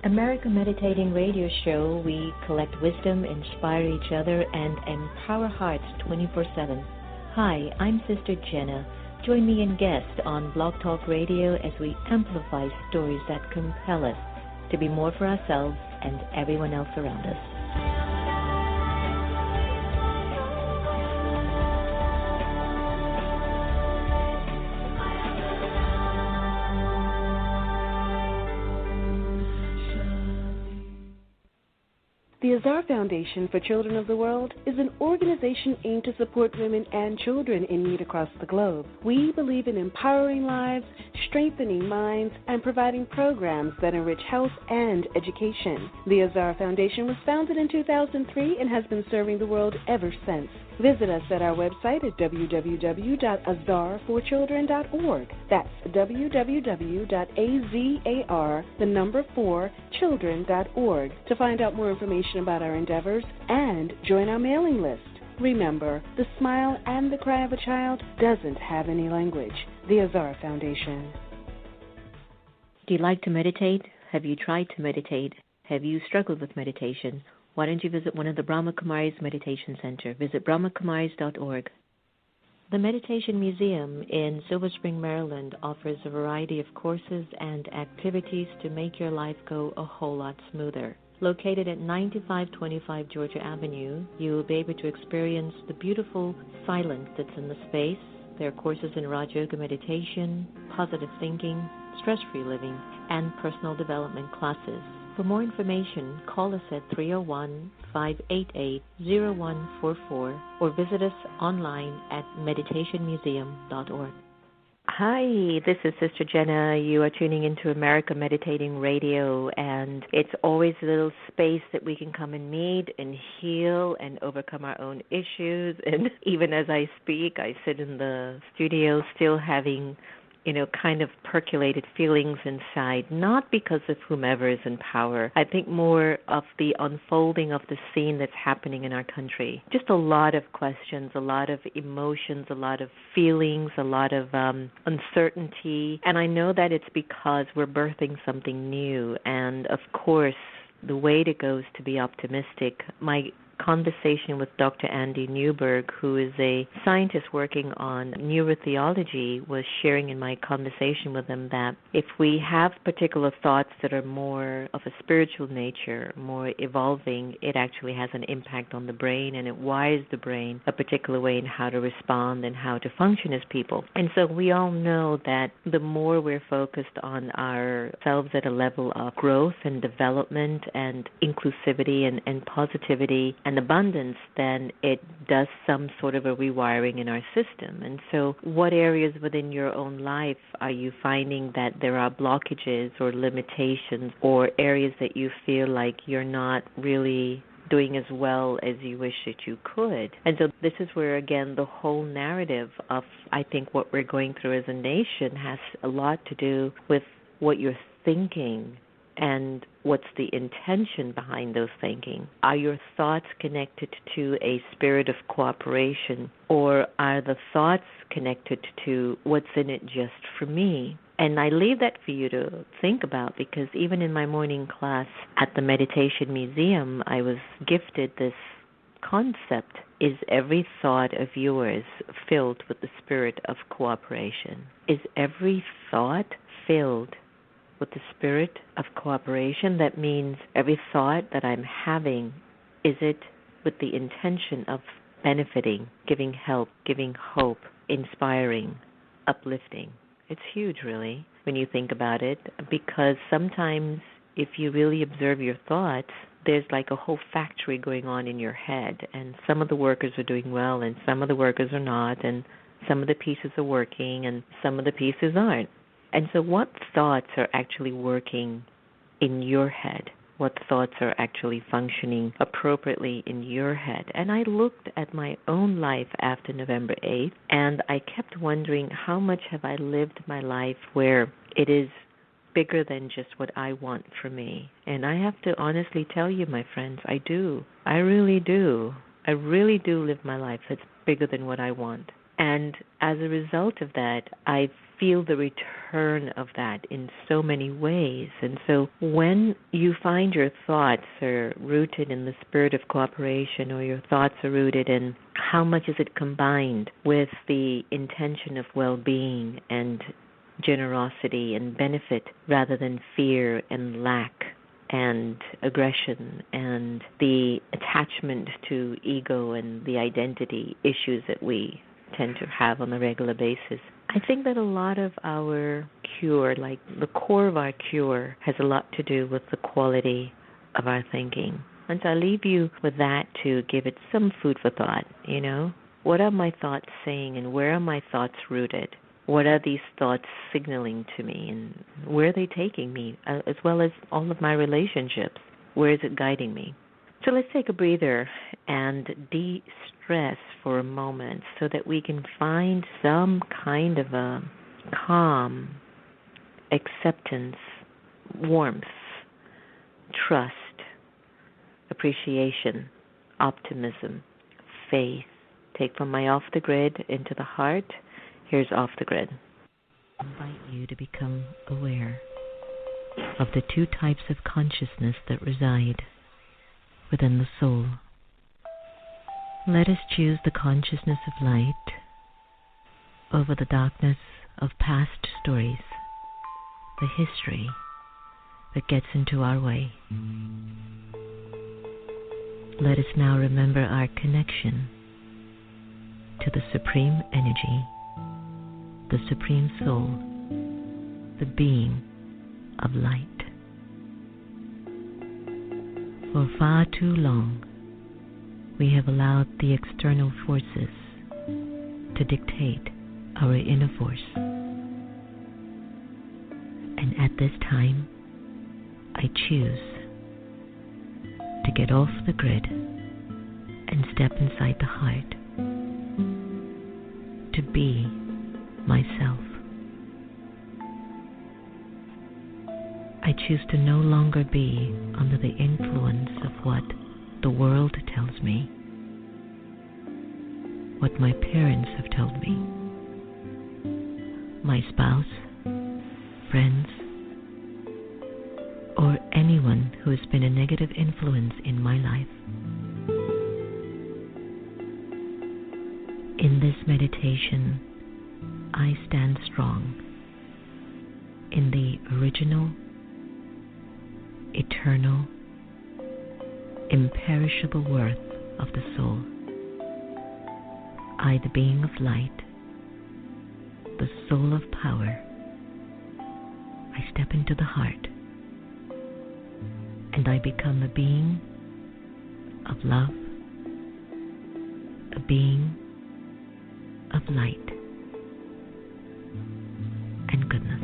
America Meditating Radio Show, we collect wisdom, inspire each other, and empower hearts 24/7. Hi, I'm Sister Jenna. Join me and guest on Blog Talk Radio as we amplify stories that compel us to be more for ourselves and everyone else around us. The Azar Foundation for Children of the World is an organization aimed to support women and children in need across the globe. We believe in empowering lives, strengthening minds, and providing programs that enrich health and education. The Azar Foundation was founded in 2003 and has been serving the world ever since. Visit us at our website at www.azar4children.org. That's www.azar4children.org to find out more information about our endeavors and join our mailing list. Remember, the smile and the cry of a child doesn't have any language. The Azar Foundation. Do you like to meditate? Have you tried to meditate? Have you struggled with meditation? Why don't you visit one of the Brahma Kumaris Meditation Center? Visit brahmakumaris.org. The Meditation Museum in Silver Spring, Maryland offers a variety of courses and activities to make your life go a whole lot smoother. Located at 9525 Georgia Avenue, you will be able to experience the beautiful silence that's in the space. There are courses in Raja Yoga meditation, positive thinking, stress-free living, and personal development classes. For more information, call us at 301-588-0144 or visit us online at meditationmuseum.org. Hi, this is Sister Jenna. You are tuning into America Meditating Radio, and it's always a little space that we can come and meet and heal and overcome our own issues. And even as I speak, I sit in the studio still having kind of percolated feelings inside, not because of whomever is in power. I think more of the unfolding of the scene that's happening in our country. Just a lot of questions, a lot of emotions, a lot of feelings, a lot of uncertainty. And I know that it's because we're birthing something new. And, of course, the way to go is to be optimistic. My conversation with Dr. Andy Newberg, who is a scientist working on neurotheology, was sharing in my conversation with him that if we have particular thoughts that are more of a spiritual nature, more evolving, it actually has an impact on the brain, and it wires the brain a particular way in how to respond and how to function as people. And so we all know that the more we're focused on ourselves at a level of growth and development and inclusivity and positivity and abundance, then it does some sort of a rewiring in our system. And so what areas within your own life are you finding that there are blockages or limitations or areas that you feel like you're not really doing as well as you wish that you could? And so this is where, again, the whole narrative of, I think, what we're going through as a nation has a lot to do with what you're thinking and what's the intention behind those thinking. Are your thoughts connected to a spirit of cooperation, or are the thoughts connected to what's in it just for me? And I leave that for you to think about, because even in my morning class at the Meditation Museum, I was gifted this concept: is every thought of yours filled with the spirit of cooperation? Is every thought filled with the spirit of cooperation? That means every thought that I'm having, is it with the intention of benefiting, giving help, giving hope, inspiring, uplifting? It's huge, really, when you think about it, because sometimes if you really observe your thoughts, there's like a whole factory going on in your head, and some of the workers are doing well and some of the workers are not, and some of the pieces are working and some of the pieces aren't. And so what thoughts are actually working in your head? What thoughts are actually functioning appropriately in your head? And I looked at my own life after November 8th, and I kept wondering, how much have I lived my life where it is bigger than just what I want for me? And I have to honestly tell you, my friends, I do. I really do. I really do live my life that's bigger than what I want. And as a result of that, I feel the return of that in so many ways. And so when you find your thoughts are rooted in the spirit of cooperation, or your thoughts are rooted in how much is it combined with the intention of well-being and generosity and benefit rather than fear and lack and aggression and the attachment to ego and the identity issues that we tend to have on a regular basis. I think that a lot of our cure, like the core of our cure, has a lot to do with the quality of our thinking. And so I'll leave you with that to give it some food for thought, you know. What are my thoughts saying, and where are my thoughts rooted? What are these thoughts signaling to me, and where are they taking me, as well as all of my relationships? Where is it guiding me? So let's take a breather and de-stress for a moment so that we can find some kind of a calm, acceptance, warmth, trust, appreciation, optimism, faith. Take from my off the grid into the heart. Here's off the grid. I invite you to become aware of the two types of consciousness that reside within the soul. Let us choose the consciousness of light over the darkness of past stories, the history that gets into our way. Let us now remember our connection to the Supreme Energy, the Supreme Soul, the being of light. For far too long, we have allowed the external forces to dictate our inner force. And at this time, I choose to get off the grid and step inside the heart, to be myself. I choose to no longer be under the influence of what the world tells me, what my parents have told me, my spouse, friends, or anyone who has been a negative influence in my life. In this meditation, I stand strong in the original, eternal, imperishable worth of the soul. I, the being of light, the soul of power, I step into the heart, and I become a being of love, a being of light and goodness.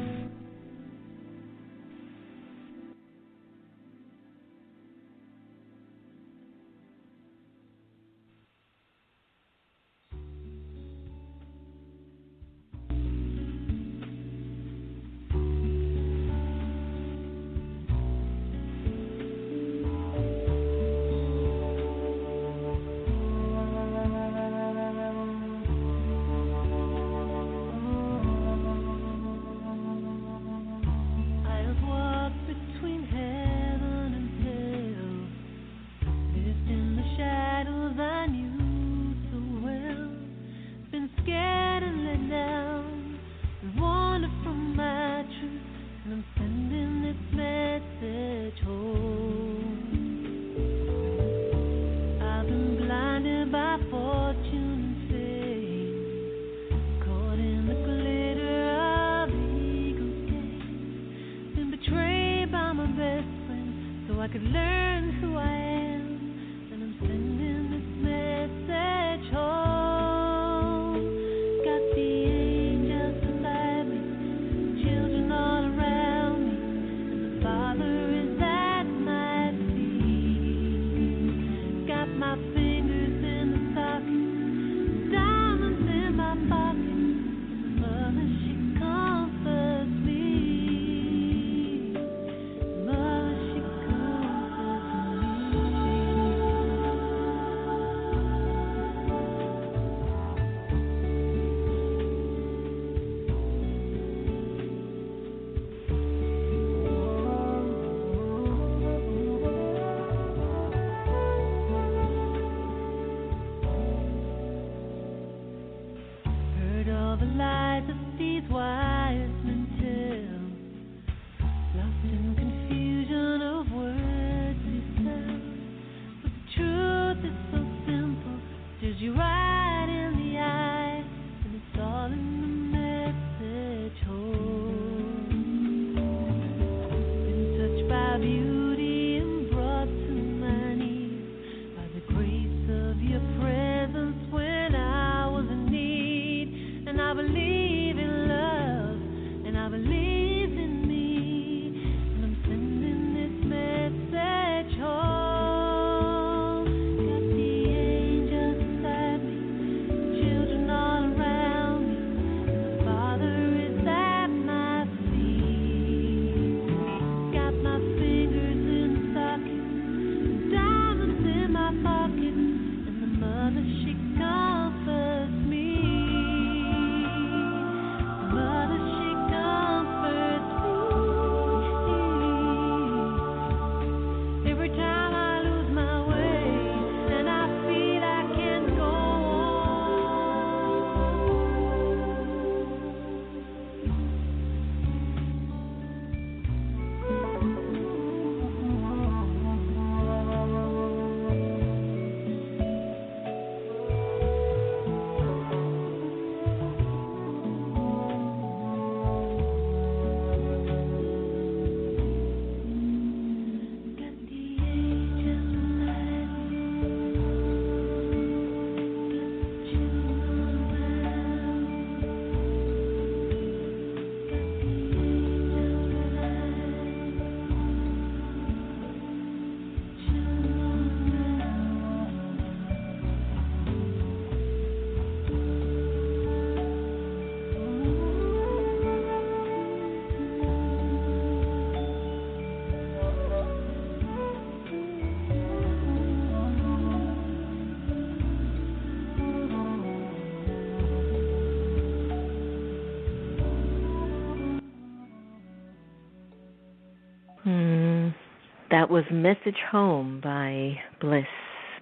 That was Message Home by Bliss.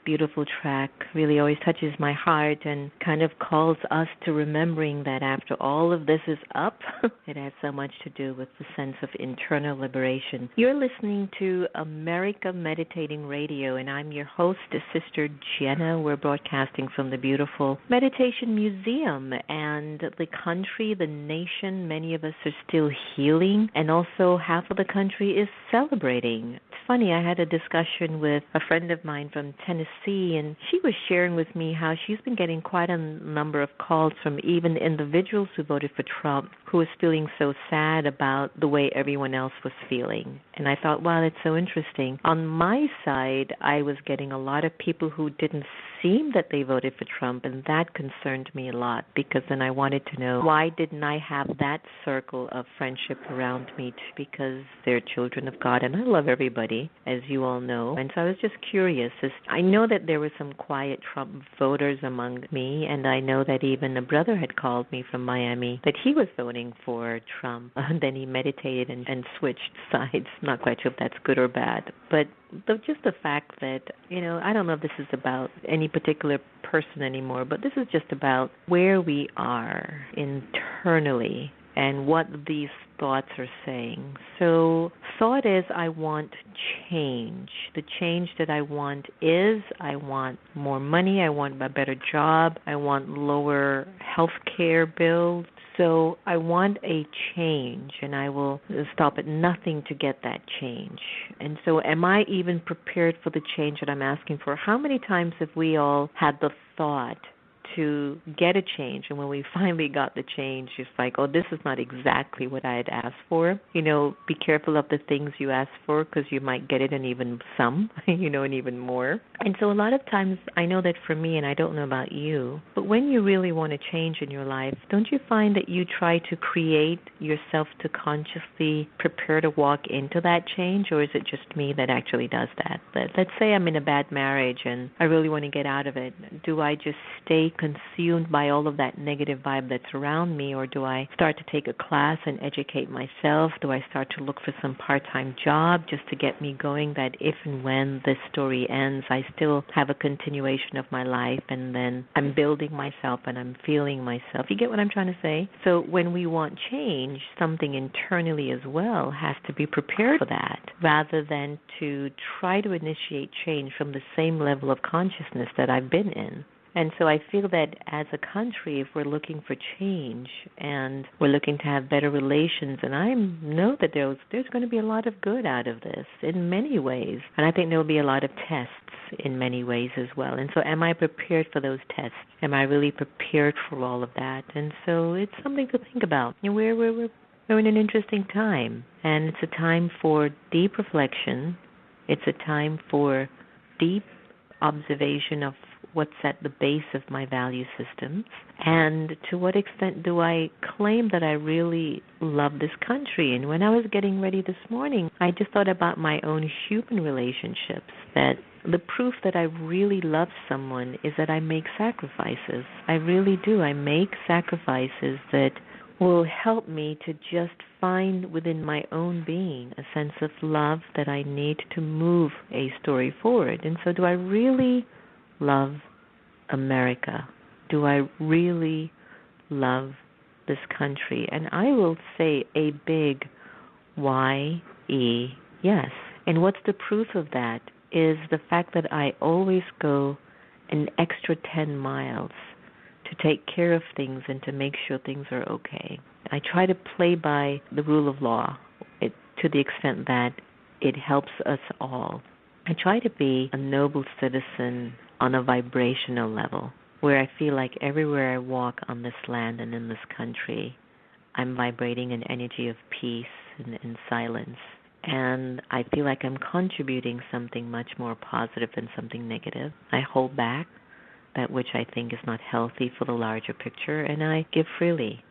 Beautiful track, really always touches my heart and kind of calls us to remembering that after all of this is up, it has so much to do with the sense of internal liberation. You're listening to America Meditating Radio, and I'm your host, Sister Jenna. We're broadcasting from the beautiful Meditation Museum, and the country, the nation, many of us are still healing, and also half of the country is celebrating. It's funny, I had a discussion with a friend of mine from Tennessee, and she was sharing with me how she's been getting quite a number of calls from even individuals who voted for Trump who was feeling so sad about the way everyone else was feeling. And I thought, wow, that's so interesting. On my side, I was getting a lot of people who didn't seem that they voted for Trump, and that concerned me a lot, because then I wanted to know, why didn't I have that circle of friendship around me, because they're children of God, and I love everybody, as you all know. And so I was just curious. I know that there were some quiet Trump voters among me, and I know that even a brother had called me from Miami that he was voting for Trump, and then he meditated and switched sides. I'm not quite sure if that's good or bad, but just the fact that, I don't know if this is about any particular person anymore, but this is just about where we are internally and what these thoughts are saying. So thought is, I want change. The change that I want is, I want more money, I want a better job, I want lower health care bills. So I want a change, and I will stop at nothing to get that change. And so am I even prepared for the change that I'm asking for? How many times have we all had the thought to get a change, and when we finally got the change, it's like, oh, this is not exactly what I had asked for. Be careful of the things you ask for, because you might get it and even some, and even more. And so a lot of times, I know that for me, and I don't know about you, but when you really want to change in your life, don't you find that you try to create yourself to consciously prepare to walk into that change, or is it just me that actually does that? Let's say I'm in a bad marriage and I really want to get out of it. Do I just stay consumed by all of that negative vibe that's around me, or do I start to take a class and educate myself? Do I start to look for some part-time job just to get me going, that if and when this story ends, I still have a continuation of my life, and then I'm building myself and I'm feeling myself? You get what I'm trying to say? So when we want change, something internally as well has to be prepared for that, rather than to try to initiate change from the same level of consciousness that I've been in. And so I feel that as a country, if we're looking for change and we're looking to have better relations, and I know that there's going to be a lot of good out of this in many ways. And I think there will be a lot of tests in many ways as well. And so am I prepared for those tests? Am I really prepared for all of that? And so it's something to think about. We're in an interesting time, and it's a time for deep reflection. It's a time for deep observation of what's at the base of my value systems, and to what extent do I claim that I really love this country. And when I was getting ready this morning, I just thought about my own human relationships, that the proof that I really love someone is that I make sacrifices. I really do. I make sacrifices that will help me to just find within my own being a sense of love that I need to move a story forward. And so do I really love America? Do I really love this country? And I will say a big Y-E, yes. And what's the proof of that is the fact that I always go an extra 10 miles to take care of things and to make sure things are okay. I try to play by the rule of law to the extent that it helps us all. I try to be a noble citizen on a vibrational level, where I feel like everywhere I walk on this land and in this country, I'm vibrating an energy of peace and silence. And I feel like I'm contributing something much more positive than something negative. I hold back that which I think is not healthy for the larger picture, and I give freely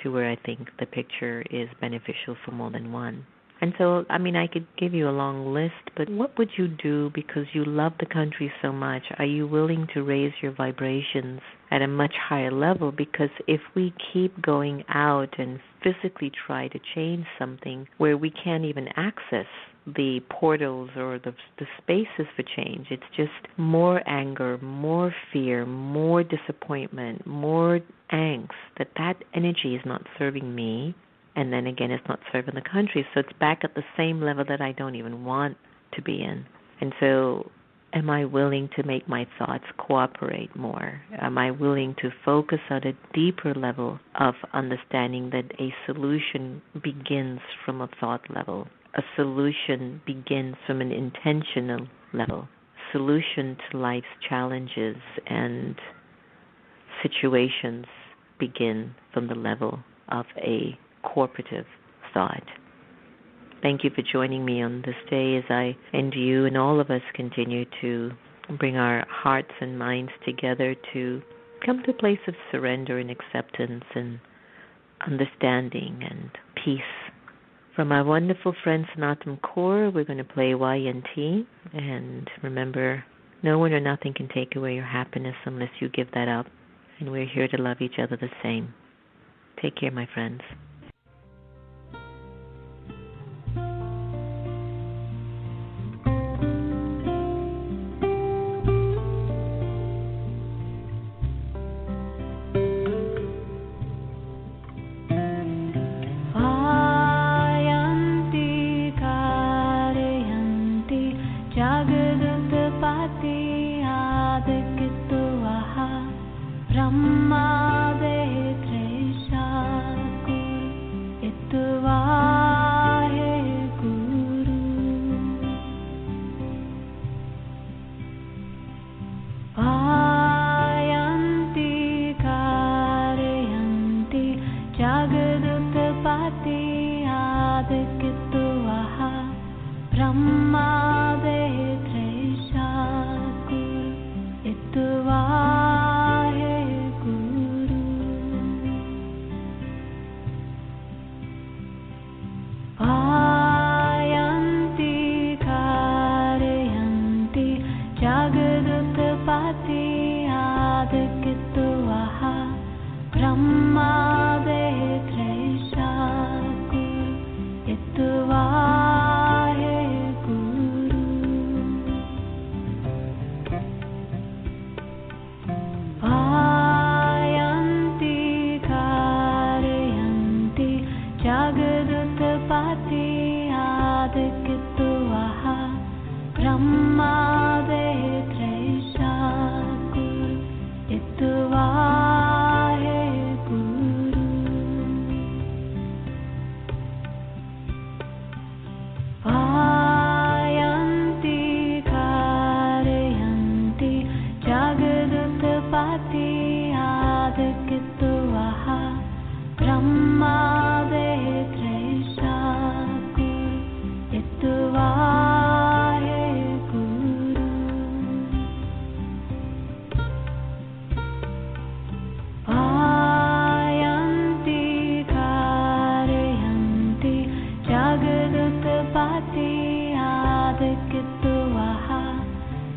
to where I think the picture is beneficial for more than one. And so, I could give you a long list, but what would you do because you love the country so much? Are you willing to raise your vibrations at a much higher level? Because if we keep going out and physically try to change something where we can't even access the portals or the spaces for change. It's just more anger, more fear, more disappointment, more angst, that energy is not serving me, and then again it's not serving the country. So it's back at the same level that I don't even want to be in. And so am I willing to make my thoughts cooperate more? Am I willing to focus on a deeper level of understanding that a solution begins from a thought level? A solution begins from an intentional level. Solution to life's challenges and situations begin from the level of a cooperative thought. Thank you for joining me on this day as I and you and all of us continue to bring our hearts and minds together to come to a place of surrender and acceptance and understanding and peace. From our wonderful friend Sanatam Kaur, we're going to play YNT. And remember, no one or nothing can take away your happiness unless you give that up. And we're here to love each other the same. Take care, my friends.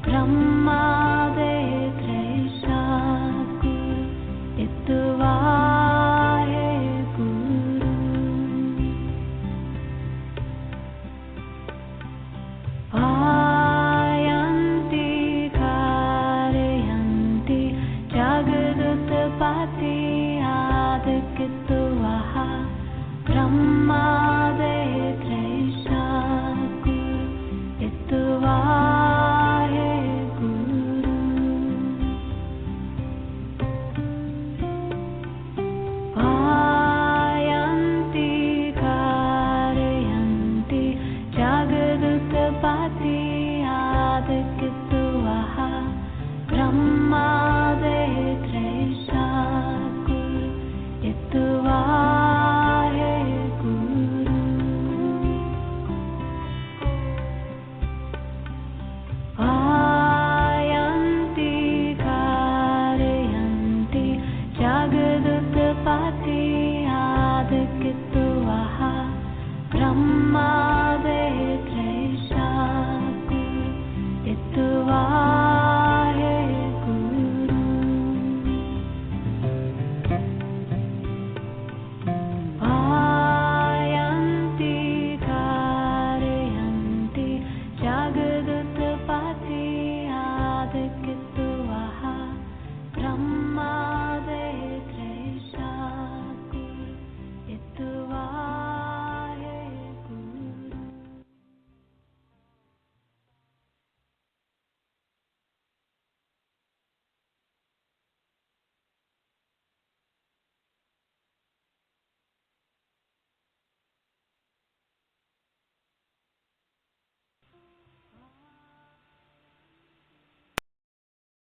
Brahma